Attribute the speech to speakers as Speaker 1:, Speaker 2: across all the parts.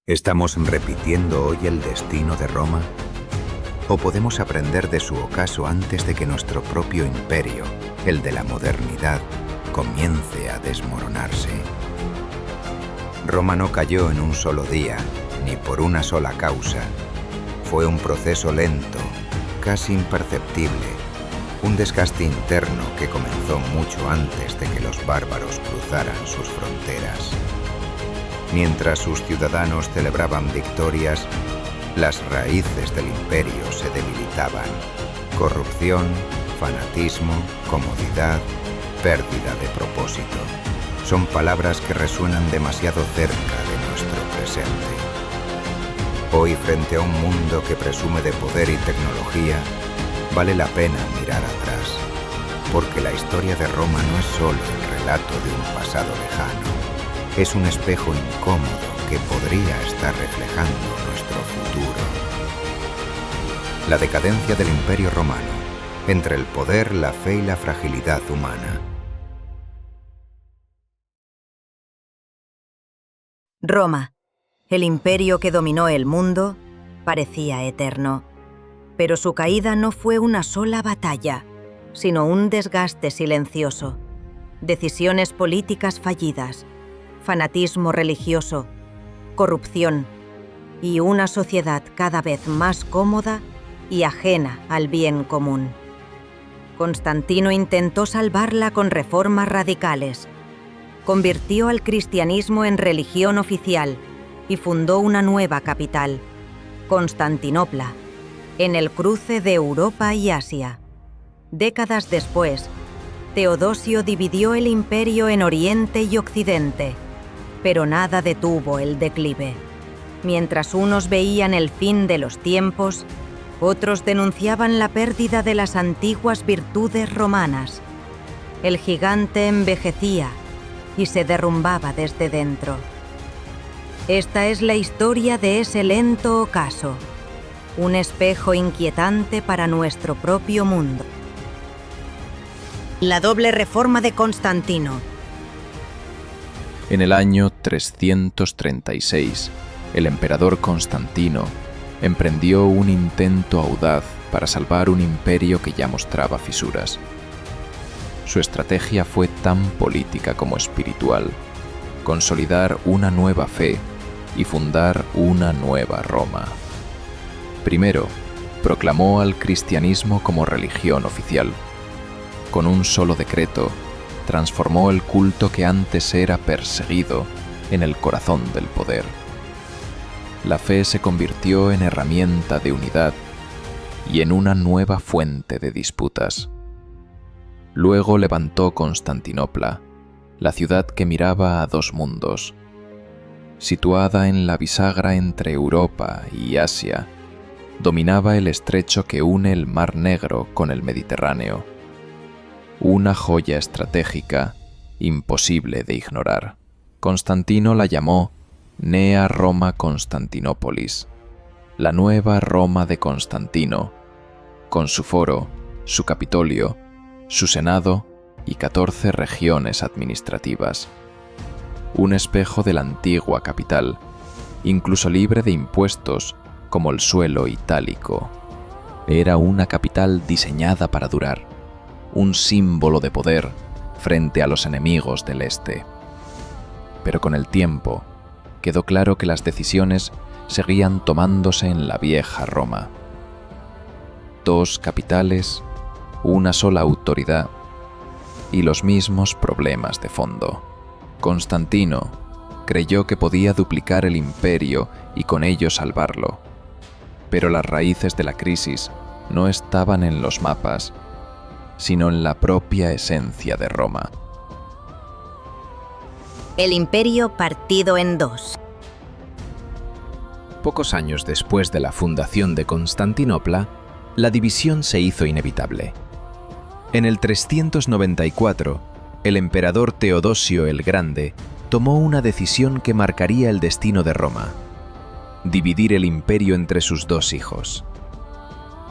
Speaker 1: ¿Estamos repitiendo hoy el destino de Roma? ¿O podemos aprender de su ocaso antes de que nuestro propio imperio, el de la modernidad, comience a desmoronarse? Roma no cayó en un solo día, ni por una sola causa. Fue un proceso lento, casi imperceptible, un desgaste interno que comenzó mucho antes de que los bárbaros cruzaran sus fronteras. Mientras sus ciudadanos celebraban victorias, las raíces del imperio se debilitaban. Corrupción, fanatismo, comodidad, pérdida de propósito. Son palabras que resuenan demasiado cerca de nuestro presente. Hoy, frente a un mundo que presume de poder y tecnología, vale la pena mirar atrás, porque la historia de Roma no es solo el relato de un pasado lejano. Es un espejo incómodo que podría estar reflejando nuestro futuro. La decadencia del Imperio Romano, entre el poder, la fe y la fragilidad humana.
Speaker 2: Roma, el imperio que dominó el mundo, parecía eterno. Pero su caída no fue una sola batalla, sino un desgaste silencioso. Decisiones políticas fallidas, fanatismo religioso, corrupción y una sociedad cada vez más cómoda y ajena al bien común. Constantino intentó salvarla con reformas radicales. Convirtió al cristianismo en religión oficial y fundó una nueva capital, Constantinopla, en el cruce de Europa y Asia. Décadas después, Teodosio dividió el imperio en Oriente y Occidente, pero nada detuvo el declive. Mientras unos veían el fin de los tiempos, otros denunciaban la pérdida de las antiguas virtudes romanas. El gigante envejecía y se derrumbaba desde dentro. Esta es la historia de ese lento ocaso, un espejo inquietante para nuestro propio mundo. La doble reforma de Constantino.
Speaker 3: En el año 336, el emperador Constantino emprendió un intento audaz para salvar un imperio que ya mostraba fisuras. Su estrategia fue tan política como espiritual: consolidar una nueva fe y fundar una nueva Roma. Primero, proclamó al cristianismo como religión oficial. Con un solo decreto, transformó el culto que antes era perseguido en el corazón del poder. La fe se convirtió en herramienta de unidad y en una nueva fuente de disputas. Luego levantó Constantinopla, la ciudad que miraba a dos mundos. Situada en la bisagra entre Europa y Asia, dominaba el estrecho que une el Mar Negro con el Mediterráneo. Una joya estratégica imposible de ignorar. Constantino la llamó Nea Roma Constantinopolis, la nueva Roma de Constantino, con su foro, su Capitolio, su Senado y 14 regiones administrativas. Un espejo de la antigua capital, incluso libre de impuestos como el suelo itálico. Era una capital diseñada para durar, un símbolo de poder frente a los enemigos del este. Pero con el tiempo, quedó claro que las decisiones seguían tomándose en la vieja Roma. Dos capitales, una sola autoridad y los mismos problemas de fondo. Constantino creyó que podía duplicar el imperio y con ello salvarlo. Pero las raíces de la crisis no estaban en los mapas, sino en la propia esencia de Roma.
Speaker 2: El imperio partido en dos.
Speaker 4: Pocos años después de la fundación de Constantinopla, la división se hizo inevitable. En el 394, el emperador Teodosio el Grande tomó una decisión que marcaría el destino de Roma: dividir el imperio entre sus dos hijos.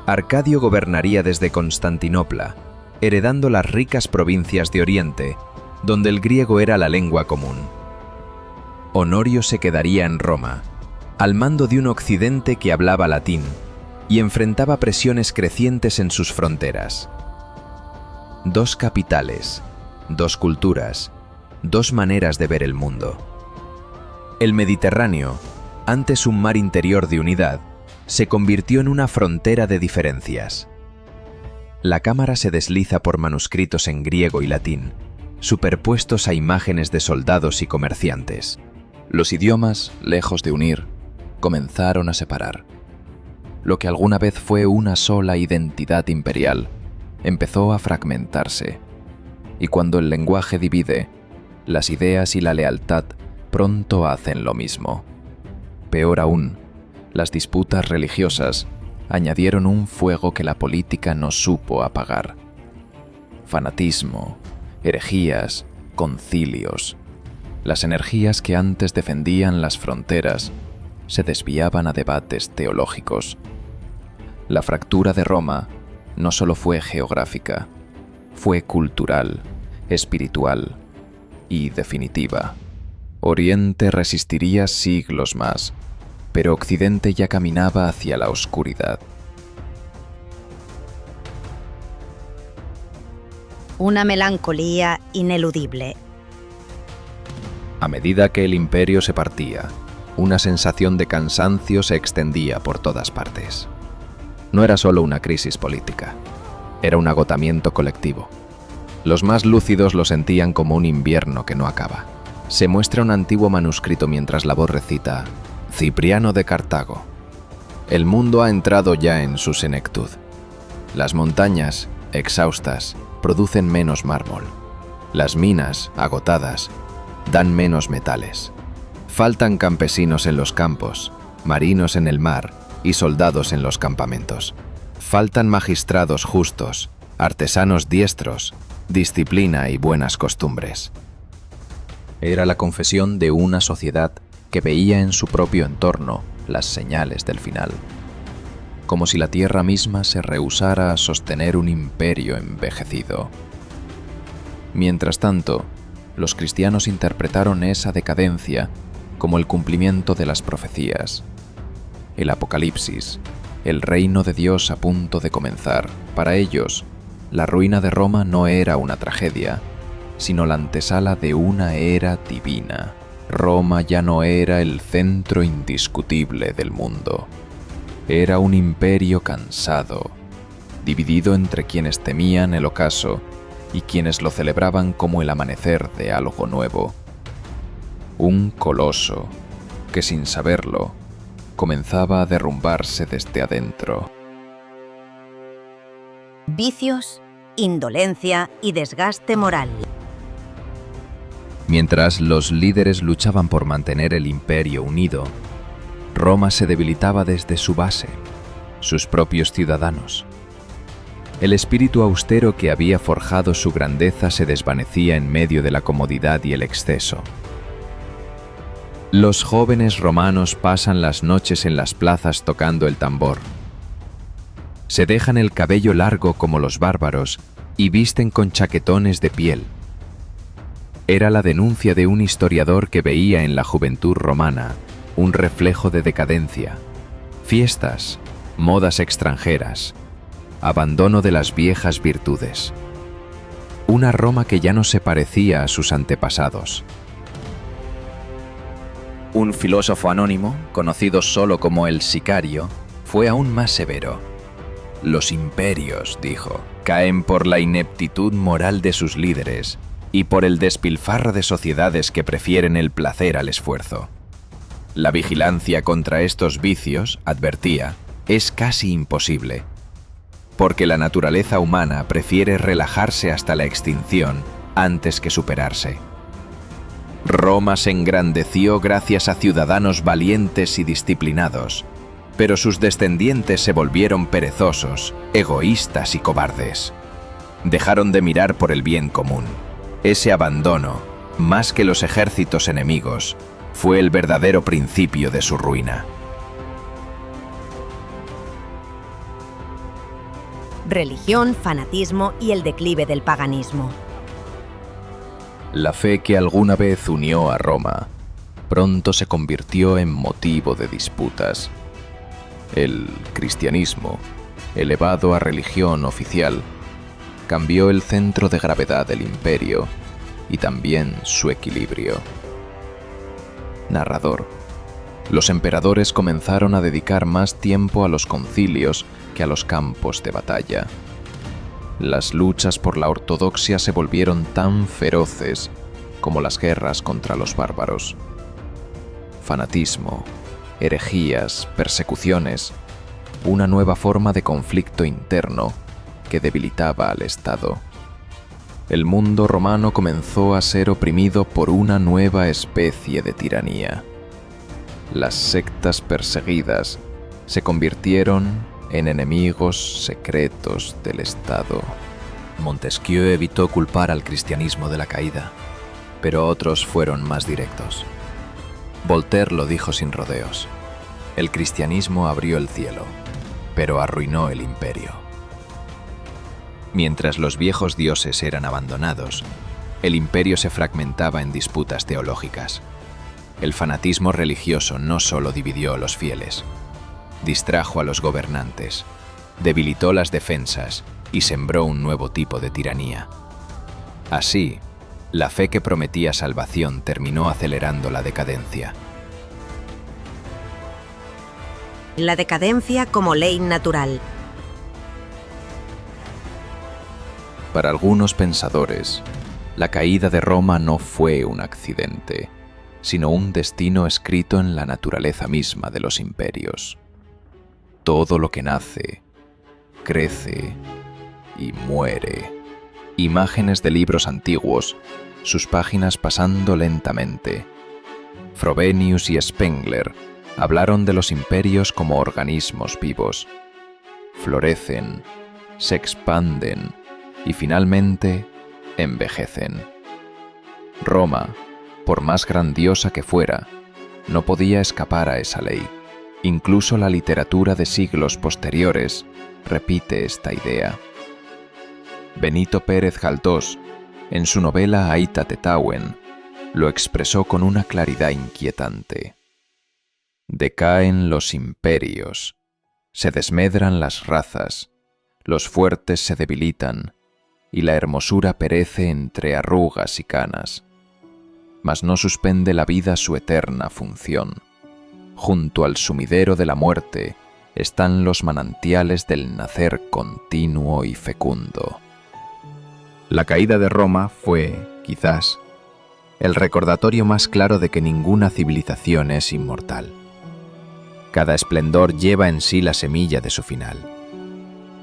Speaker 4: Arcadio gobernaría desde Constantinopla, heredando las ricas provincias de Oriente, donde el griego era la lengua común. Honorio se quedaría en Roma, al mando de un occidente que hablaba latín y enfrentaba presiones crecientes en sus fronteras. Dos capitales, dos culturas, dos maneras de ver el mundo. El Mediterráneo, antes un mar interior de unidad, se convirtió en una frontera de diferencias. La cámara se desliza por manuscritos en griego y latín, superpuestos a imágenes de soldados y comerciantes.
Speaker 3: Los idiomas, lejos de unir, comenzaron a separar. Lo que alguna vez fue una sola identidad imperial, empezó a fragmentarse. Y cuando el lenguaje divide, las ideas y la lealtad pronto hacen lo mismo. Peor aún, las disputas religiosas añadieron un fuego que la política no supo apagar. Fanatismo, herejías, concilios. Las energías que antes defendían las fronteras se desviaban a debates teológicos. La fractura de Roma no solo fue geográfica, fue cultural, espiritual y definitiva. Oriente resistiría siglos más, pero Occidente ya caminaba hacia la oscuridad.
Speaker 2: Una melancolía ineludible.
Speaker 4: A medida que el imperio se partía, una sensación de cansancio se extendía por todas partes. No era solo una crisis política, era un agotamiento colectivo. Los más lúcidos lo sentían como un invierno que no acaba. Se muestra un antiguo manuscrito mientras la voz recita: Cipriano de Cartago. El mundo ha entrado ya en su senectud. Las montañas, exhaustas, producen menos mármol. Las minas, agotadas, dan menos metales. Faltan campesinos en los campos, marinos en el mar y soldados en los campamentos. Faltan magistrados justos, artesanos diestros, disciplina y buenas costumbres. Era la confesión de una sociedad que veía en su propio entorno las señales del final. Como si la tierra misma se rehusara a sostener un imperio envejecido. Mientras tanto, los cristianos interpretaron esa decadencia como el cumplimiento de las profecías. El Apocalipsis, el reino de Dios a punto de comenzar. Para ellos, la ruina de Roma no era una tragedia, sino la antesala de una era divina. Roma ya no era el centro indiscutible del mundo. Era un imperio cansado, dividido entre quienes temían el ocaso y quienes lo celebraban como el amanecer de algo nuevo. Un coloso que, sin saberlo, comenzaba a derrumbarse desde adentro.
Speaker 2: Vicios, indolencia y desgaste moral.
Speaker 4: Mientras los líderes luchaban por mantener el imperio unido, Roma se debilitaba desde su base, sus propios ciudadanos. El espíritu austero que había forjado su grandeza se desvanecía en medio de la comodidad y el exceso. Los jóvenes romanos pasan las noches en las plazas tocando el tambor. Se dejan el cabello largo como los bárbaros y visten con chaquetones de piel. Era la denuncia de un historiador que veía en la juventud romana un reflejo de decadencia, fiestas, modas extranjeras, abandono de las viejas virtudes. Una Roma que ya no se parecía a sus antepasados. Un filósofo anónimo, conocido solo como el Sicario, fue aún más severo. Los imperios, dijo, caen por la ineptitud moral de sus líderes y por el despilfarro de sociedades que prefieren el placer al esfuerzo. La vigilancia contra estos vicios, advertía, es casi imposible, porque la naturaleza humana prefiere relajarse hasta la extinción antes que superarse. Roma se engrandeció gracias a ciudadanos valientes y disciplinados, pero sus descendientes se volvieron perezosos, egoístas y cobardes. Dejaron de mirar por el bien común. Ese abandono, más que los ejércitos enemigos, fue el verdadero principio de su ruina.
Speaker 2: Religión, fanatismo y el declive del paganismo.
Speaker 3: La fe que alguna vez unió a Roma pronto se convirtió en motivo de disputas. El cristianismo, elevado a religión oficial, cambió el centro de gravedad del imperio y también su equilibrio. Narrador. Los emperadores comenzaron a dedicar más tiempo a los concilios que a los campos de batalla. Las luchas por la ortodoxia se volvieron tan feroces como las guerras contra los bárbaros. Fanatismo, herejías, persecuciones, una nueva forma de conflicto interno que debilitaba al Estado. El mundo romano comenzó a ser oprimido por una nueva especie de tiranía. Las sectas perseguidas se convirtieron en enemigos secretos del Estado.
Speaker 5: Montesquieu evitó culpar al cristianismo de la caída, pero otros fueron más directos. Voltaire lo dijo sin rodeos: el cristianismo abrió el cielo, pero arruinó el imperio. Mientras los viejos dioses eran abandonados, el imperio se fragmentaba en disputas teológicas. El fanatismo religioso no solo dividió a los fieles, distrajo a los gobernantes, debilitó las defensas y sembró un nuevo tipo de tiranía. Así, la fe que prometía salvación terminó acelerando la decadencia.
Speaker 2: La decadencia como ley natural.
Speaker 3: Para algunos pensadores, la caída de Roma no fue un accidente, sino un destino escrito en la naturaleza misma de los imperios. Todo lo que nace, crece y muere. Imágenes de libros antiguos, sus páginas pasando lentamente. Frobenius y Spengler hablaron de los imperios como organismos vivos. Florecen, se expanden y finalmente envejecen. Roma, por más grandiosa que fuera, no podía escapar a esa ley. Incluso la literatura de siglos posteriores repite esta idea. Benito Pérez Galdós, en su novela Aita Tetauen, lo expresó con una claridad inquietante. Decaen los imperios, se desmedran las razas, los fuertes se debilitan, y la hermosura perece entre arrugas y canas. Mas no suspende la vida su eterna función. Junto al sumidero de la muerte están los manantiales del nacer continuo y fecundo.
Speaker 4: La caída de Roma fue, quizás, el recordatorio más claro de que ninguna civilización es inmortal. Cada esplendor lleva en sí la semilla de su final.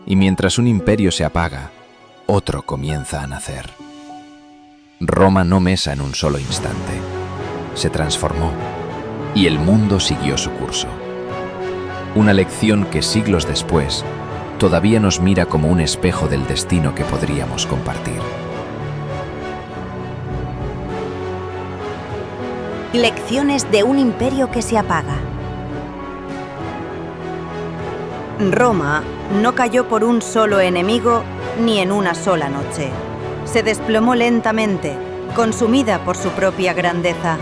Speaker 4: Y mientras un imperio se apaga, otro comienza a nacer. Roma no mesa en un solo instante. Se transformó y el mundo siguió su curso. Una lección que siglos después todavía nos mira como un espejo del destino que podríamos compartir.
Speaker 2: Lecciones de un imperio que se apaga. Roma no cayó por un solo enemigo ni en una sola noche. Se desplomó lentamente, consumida por su propia grandeza.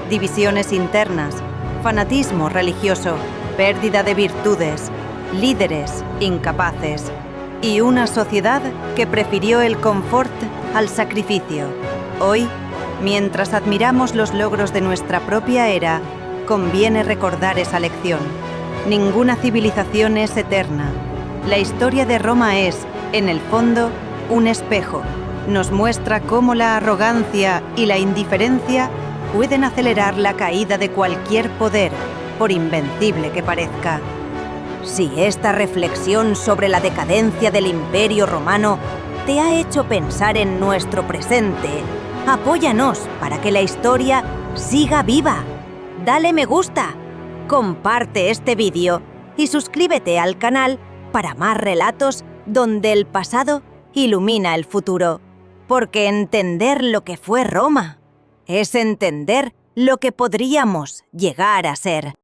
Speaker 2: Divisiones internas, fanatismo religioso, pérdida de virtudes, líderes incapaces y una sociedad que prefirió el confort al sacrificio. Hoy, mientras admiramos los logros de nuestra propia era, conviene recordar esa lección. Ninguna civilización es eterna. La historia de Roma es, en el fondo, un espejo. Nos muestra cómo la arrogancia y la indiferencia pueden acelerar la caída de cualquier poder, por invencible que parezca. Si esta reflexión sobre la decadencia del Imperio Romano te ha hecho pensar en nuestro presente, apóyanos para que la historia siga viva. Dale me gusta, comparte este vídeo y suscríbete al canal para más relatos donde el pasado ilumina el futuro. Porque entender lo que fue Roma es entender lo que podríamos llegar a ser.